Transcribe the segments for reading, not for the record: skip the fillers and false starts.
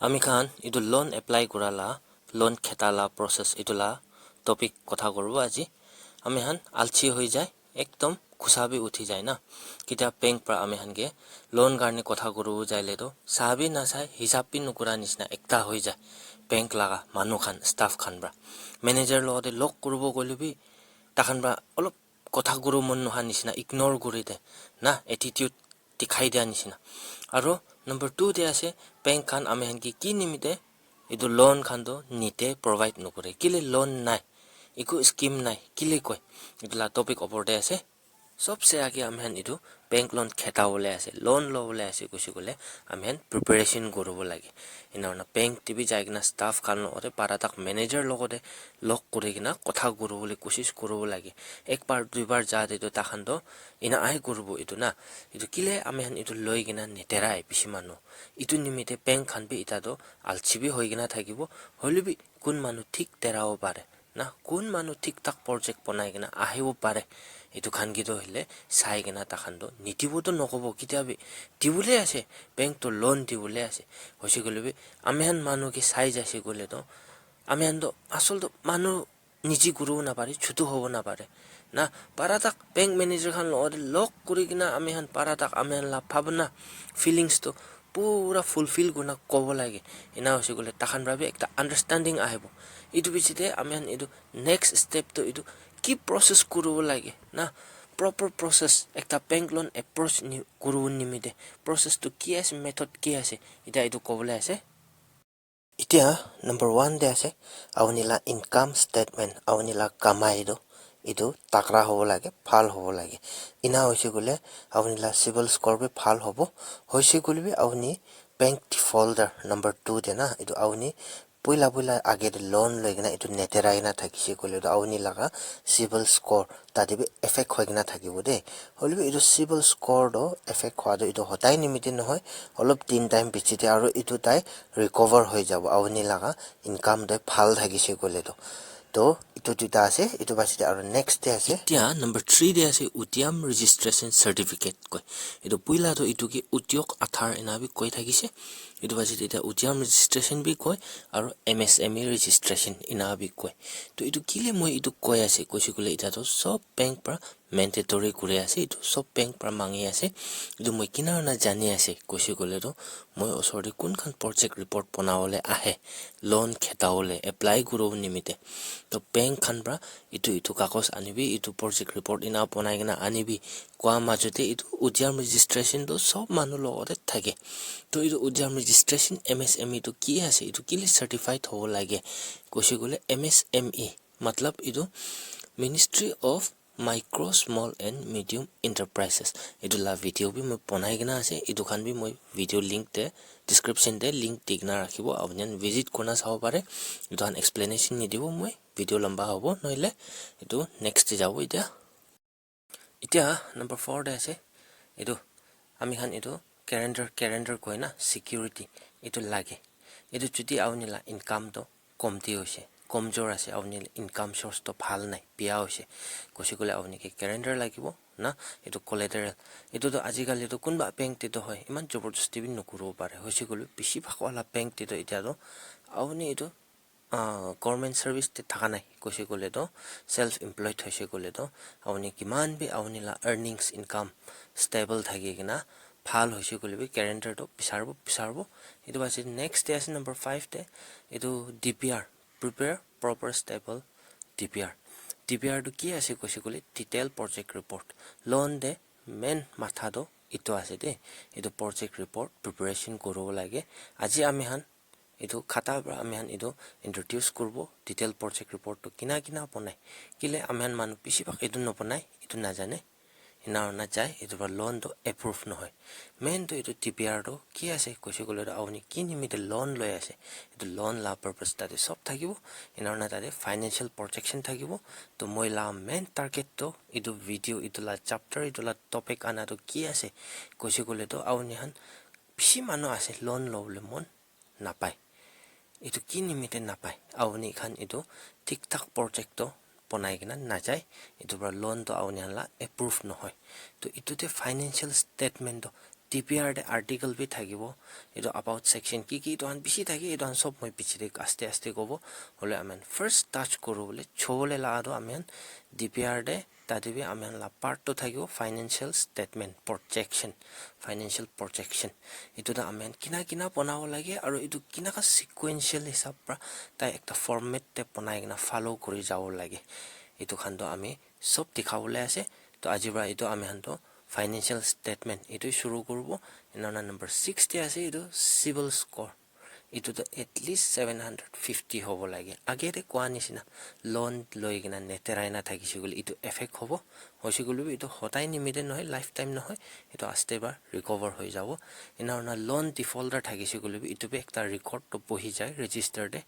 আমি খান ইটো লোন এপ্লাই কৰালা লোন খেতালা প্রসেস ইটোলা টপিক কথা করব আজি আমি হান আলছি হৈ যায় একদম খুসাবি উঠি যায় না কিটা ব্যাংক পৰা আমি হানকে লোন কাৰণে কথা কৰব যাইলে তো সাবি না চাই হিসাব পি নকৰা নিচিনা একটা হৈ যায় ব্যাংক লাগা মানুহ খান স্টাফ খান ব্ৰা ম্যানেজাৰ লগতে লক কৰিব গলিবি তাখান ব্ৰা অলপ কথা গুৰু মন নহা নিচিনা ইগনোৰ কৰি দে না এটিটিউড দেখাই দিয়া নিচিনা আৰু number 2 দে আছে ব্যাংক খান আমি হানকি কি নিমিতে ইটো লোন খান তো নিতে প্রোভাইড নকৰে কিলে লোন নাই ইকো স্কিম নাই কিলে কয় ইটোলা টপিক ওপৰতে আছে सबसे आगे আমি হান ইটো ব্যাংক লোন খেতাবলে আছে লোন লবলে আছে কৈছে গলে আমি হান প্ৰিপাৰেচন কৰিব লাগে ইনানা ব্যাংক টিভি যায় কিনা স্টাফ খান লগতে পাৰা তাক ম্যানেজাৰ লগতে লক কৰি কিনা কথা কৰিবলৈ কোশিশ কৰিব লাগে একবাৰ দুইবাৰ যা দিটো তাখান তো ইনা আই কৰিব ইটো না ইটো কিলে আমি হান ইটো লৈ কিনা নেতেৰাই পিছি মানুহ ইটো নিমিতে ব্যাংক খান বি ইটা তো আলচিবি হৈ কিনা থাকিব হলিবি কোন মানুহ ঠিক তেৰাও পাৰে না কোন মানুহ ঠিক তাক প্ৰজেক্ট বনাই কিনা আহিব পাৰে ইটো খান কিটো হলে চাই কিনা তাখান তো নীতিবতো নকব কিতাবি দিবলে আছে ব্যাংক তো লোন দিবলে আছে হইছে গলিবি আমি হান মানুহ কি চাই যাইছে গলে তো আমি হান তো আসল তো মানুহ নিজি গুৰু না পাৰি ছুটু হ'ব না পাৰে না পাৰা তাক ব্যাংক ম্যানেজাৰ খান লক কৰি কিনা আমি হান পাৰা তাক আমি হান লাভ ভাবনা ফিলিংস তো পুরা ফুলফিল গুনা কব লাগে ইনা হইছে গলে তাখান ভাবে একটা আন্ডারস্ট্যান্ডিং আহিব ইটো পিছতে আমি হান ইটো নেক্সট স্টেপ তো ইটো কি প্রসেস করব লাগে না প্রপার প্রসেস একটা ব্যাংক লোন এপ্রোচ করব নিমিতে প্রসেস তো কি আছে মেথড কি আছে এটা ইটো কবলে আছে ইতিয়া নাম্বার 1 দে আছে আউনিলা ইনকাম স্টেটমেন্ট আউনিলা কামাই দো ইটো তাকৰা হ'ব লাগে ভাল হ'ব লাগে ইনা হইছে গলে আউনিলা সিভিল স্কোর বি ভাল হ'ব হইছে গলিবি আউনি ব্যাংক ডিফল্টার নাম্বার 2 দে না ইটো আউনি পইলা আগে লোন লৈ কিনা ইটো নেতেৰাই না থাকিছে গলে আউনি লাগা সিভিল স্কোর তাদিবি এফেক্ট হৈ কিনা থাকিব দে হলিবি ইটো সিভিল স্কোর দো এফেক্ট হোৱাটো ইটো হতাই নিমিতে নহয় অলপ দিন টাইম পিছতে আৰু ইটো তাই রিকভার হৈ যাব আউনি লাগা ইনকাম দে ভাল থাকিছে গলে তো ইটো দুটা আছে ইটো বাসিতে আৰু নেক্সট ডে আছে এতিয়া নাম্বাৰ 3 দে আছে উদ্যম ৰেজিষ্ট্ৰেচন সাৰ্টিফিকেট কয় ইটো পইলা তো ইটো কি উদ্যোগ আধাৰ এনাবি কৈ থাকিছে ইটো বাসিতে এটা উদ্যম ৰেজিষ্ট্ৰেচন বি কয় আৰু এমএসএমই ৰেজিষ্ট্ৰেচন এনাবি কয় তো ইটো কিলে মই ইটো কৈ আছে কৈছে গলে এটা তো সব ব্যাংক পৰা মেন্ডেটৰি কৰি আছে ইটো সব ব্যাংক পৰা মাঙি আছে ইটো মই কিনাৰ না জানি আছে কৈছে গলে তো মই ওচৰতে কোনখন প্ৰজেক্ট ৰিপৰ্ট বনাবলে আহে লোন খেতাবলে এপ্লাই কৰিব নিমিতে তো ব্যাংক খান পৰা ইটো কাগজ আনিবি ইটো প্ৰজেক্ট ৰিপৰ্ট ইনা বনাই কিনা আনিবি কোৱা মাজতে ইটো উদ্যম ৰেজিষ্ট্ৰেচন তো সব মানুহ লগতে থাকে তো ইটো উদ্যম ৰেজিষ্ট্ৰেচন এমএসএমই তো কি আছে ইটো কিলে সাৰ্টিফাইড হ'ব লাগে কৈছে গলে এমএসএমই मतलब इदो ministry of micro small and medium enterprises इदो ला वीडियो भी मैं बनाई किना আছে इदो खान भी मैं वीडियो लिंक दे डिस्क्रिप्शन दे लिंक दिगना राखिबो आपन विजिट करना चाहो पारे इदो आन एक्सप्लेनेशन नि दिबो मैं वीडियो लंबा होबो नइले इदो नेक्स्ट जाबो इटा नंबर 4 दे আছে इदो আমি খান इदो कैलेंडर কয় না সিকিউরিটি इदो লাগে इदो যদি আউনিলা ইনকাম তো কমতি হৈছে কমজোর আছে আপনি ইনকাম সোর্স তো ভাল নাই বিয়া হইছে কইছে গলে আপনি কি ক্যালেন্ডার লাগিব না এটো কোলাটেরাল এটো তো আজিকালি তো কোনবা ব্যাংক তে তো হয় ইমান জবরদস্তি বি নকৰো পারে হইছে গলে বেশি ভাগওয়ালা ব্যাংক তে তো এটা তো আপনি এটো গভর্নমেন্ট সার্ভিস তে থাকা নাই কইছে গলে তো সেলফ এমপ্লয়েড হইছে গলে তো আপনি কিমান বি আপনিলা আর্নিংস ইনকাম স্টেবল থাকি কিনা ভাল হইছে গলে বি ক্যালেন্ডার তো বিচারবো এটো বাসি নেক্সট ডে আছে নাম্বার 5 তে এটো DPR prepare proper stable DPR to ki ase koise gole detail project report loan de main matha do ito ase de ito project report preparation korobo lage aji ami han ito khata ami han ito introduce korbo detail project report to kina bonai kile ami han manu pisi bak ito no bonai ito na jane ina na jai ito ba loan to approve no hoy main to ito DPR to ki ase koise gole awni kini mite loan loy ase ito loan la purpose tade sob thakibo ina na tade financial protection thakibo to moi la main target to ito video ito la chapter ito la topic ana to ki ase koise gole to awni han pisi manu ase loan lobole mon na pai ito kini mite na pai awni khan ito tik tak project to বনাই কিনা না যায় এটো পৰা loan তো আউনি হালা approve নহয় তো ইটোতে financial statement DPR de article bhi thakibo etu about section ki to an bishi thaki etu an sob moi pichire aste kobo hole amen first touch koru bole chobole la ado amen DPR de tadibi amen la part to thakibo financial statement projection financial projection etu da amen kina banabo lage aru etu kina ka sequential hisab pra ta ekta format te banai kina follow kori jabo lage etu khando ami sob dikhawole ase to ajibra etu ami hanto financial statement etu shuru korbo inana number 6 te ase etu civil score etu to at least 750 hobo lage agere kwa nisina loan loigina neteraina thakisigul etu effect hobo hosigulu etu hotai nimide noy lifetime noy etu aste bar recover hoi jabo inana loan defaulter thakisigulu etu be ekta record to pohi jay register de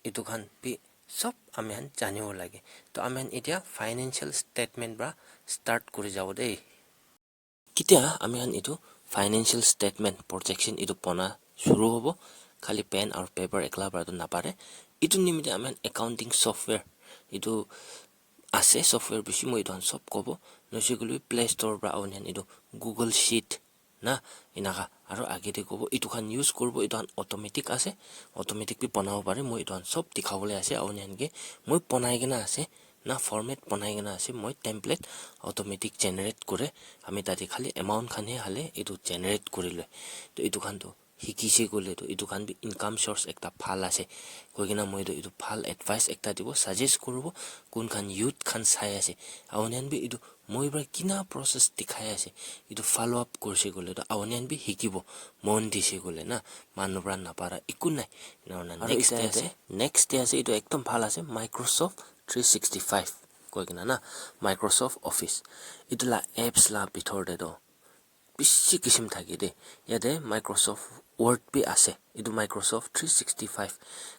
etu khan bi sob amen janibo lage to amen etia financial statement ba start kori jabo dei kitia amihan etu financial statement projection etu pona shuru hobo khali pen aur paper ekla bara to napare etu nimite amihan accounting software etu ase software bishi moi don sob kobo nosigulu play store bra onian etu google sheet na inaga aro agete kobo etu khan use korbo etu automatic ase automatic bi banabo pare moi don sob dikhawole ase onian ge moi banai gena ase na format banai gena ase moi template automatic generate kore ami tati khali amount khane hale etu generate korile to etu khan to hikise gole to etu khan bi income source ekta phal ase koigina moi to etu phal advice ekta dibo suggest korbo kun khan youth khan sai ase awnian bi etu moi bra kina process dikhai ase etu follow up korse gole to awnian bi hikibo mon dise gole na manubra na para ikunai na next day ase etu ekdom phal ase Microsoft 365 koigina na Microsoft Office etu la apps la bithor de do bishi kisim thake de yade Microsoft Word bi ase etu Microsoft 365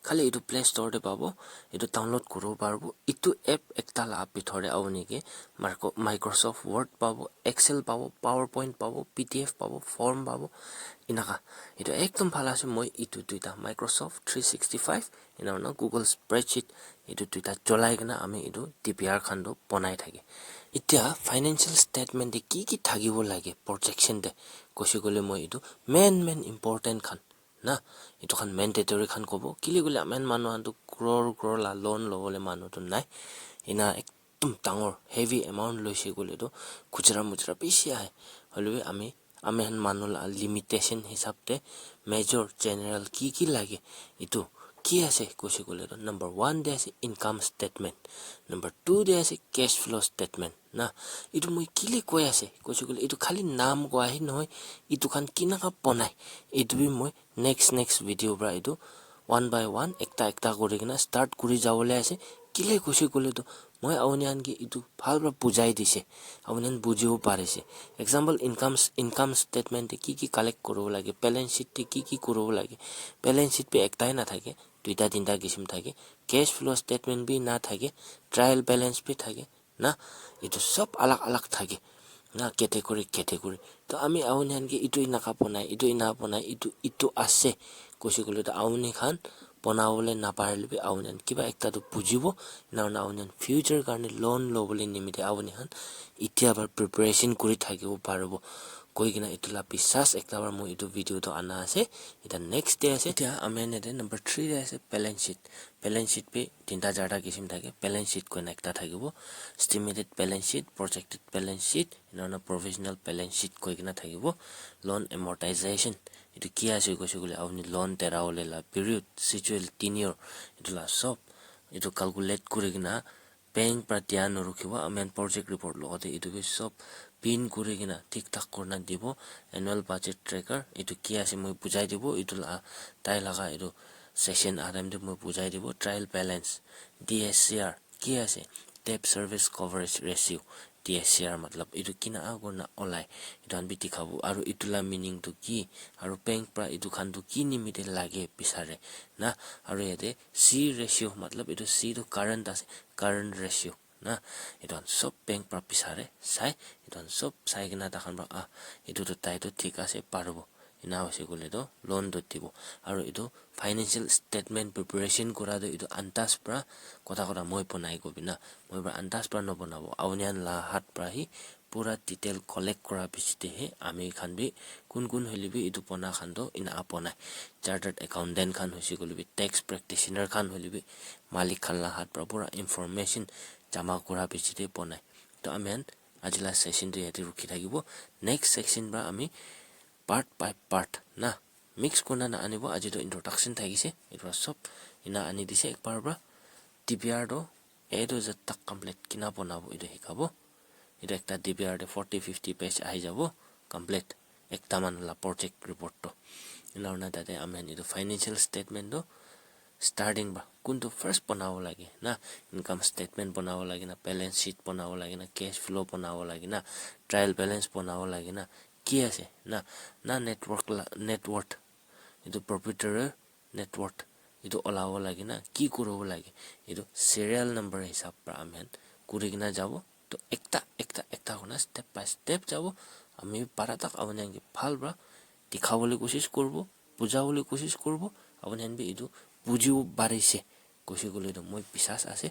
khali etu Play Store de pabo etu download koro parbo etu app ekta la bithore awni ke Microsoft Word pabo Excel pabo PowerPoint pabo PDF pabo form pabo inaka etu ekdom bhala ase moi etu duita Microsoft 365 ina Google spreadsheet etu duita cholai gena ami etu DPR khando banai thake itia financial statement de ki thagibo lage projection de kosigole moi etu main important khan na etu khan mandatory khan kobo kile gole amen manu antu crore la loan lobole manu to nai ina ekdom tangor heavy amount loise gole to khujra mujra bishi ai holwe ami han manu la limitation hisab te major general ki lage etu ki ase kosigole to number 1 de ase income statement number 2 de ase cash flow statement na etu moi kile koi ase kosigole etu khali naam ko ahi noy etu khan kina ka ponai etu bi moi next video bra etu one by one ekta kori gina start kuri jawole ase kile kosigole to moi awnian ki etu phal bra bujai dise awnian bujiu parise example income statement ki collect koro lage balance sheet te ki koro lage balance sheet pe ektai na thake duita tinta kisim thake cash flow statement bi na thake trial balance bi thake na etu sob alag thake na category to ami awnian ki etu ina ka ponai etu ase kosigole to awni khan bonawole na parle bi awnian kiba ekta to bujibo na awnian future karne loan lobole nimite awni khan itia bar preparation kuri thakibo parbo koigina itula bisas ekta bar mo etu video to ana ase eta next day ase tia amene de number 3 de ase balance sheet pe tinta jada kisim thake balance sheet ko ekta thakibo estimated balance sheet projected balance sheet ina provisional balance sheet koigina thakibo loan amortization etu ki ase kosigole awni loan teraole la period schedule tenure itula sob etu calculate kurigina bank pra dhyan rukhibo amen project report logote etu bi sob pin kurigina thik thak korna dibo annual budget tracker etu ki ase moi bujai dibo etu la tai laga etu session adam de moi bujai dibo trial balance DSCR ki ase debt service coverage ratio DSCR matlab etu kina agona olai etu an biti khabu aru itula meaning to ki aru bank pra etu khan to ki nimite lage pisare na aru yate C ratio matlab etu C to current ase current ratio na etu an sob bank pra pisare sai etu an sob sai gina ta khan ba etu to tai to thik ase parbo ina hoise gole to loan do dibo aru etu financial statement preparation kora do etu antas pra kotha moi ponai ko bina moi bra antas pra no bonabo awnian la hat pra hi pura detail collect kora pichite he ami khan bi kun holi bi itu pona khan do ina apona chartered accountant khan hoisi goli bi tax practitioner khan holi bi malik khan la hat pra pura information jama kora pichite pona to amen ajila session to yati rukhi thakibo next section ba ami part by part na mix kona na anibo aji to introduction thagise it was sob ina ani dise ekbar bra DPR do edo jatta complete kina bonabo ido hikabo ida ekta DPR de 40-50 page ahi jabo complete ekta man la project report to ilauna tate amen ido financial statement do starting ba kuntu first banabo lage na income statement banabo lage na balance sheet banabo lage na cash flow banabo lage na trial balance banabo lage na ki ase na net worth ido proprietary net worth ido olawo lage na ki kurobo lage ido serial number hisab pra amen kurigina jabo to ekta hona step by step jabo ami paratak avnyangi phalbra dikhabole koshish korbo bujhabole koshish korbo avnyan bi idu bujiu barise koshigole do moi bisas ase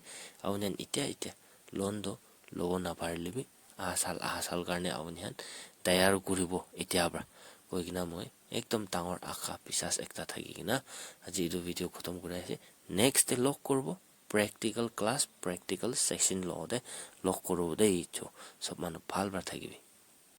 avnyan itia loan do logo na parle bi ahasal karne avnyan tayar kuribo itia bra koigina moi ekdom tangor akha bisas ekta thagigina aji idu video khotom kuraise next day log korbo practical class practical section lo de log korobo de icho sob manu phal bra thagibi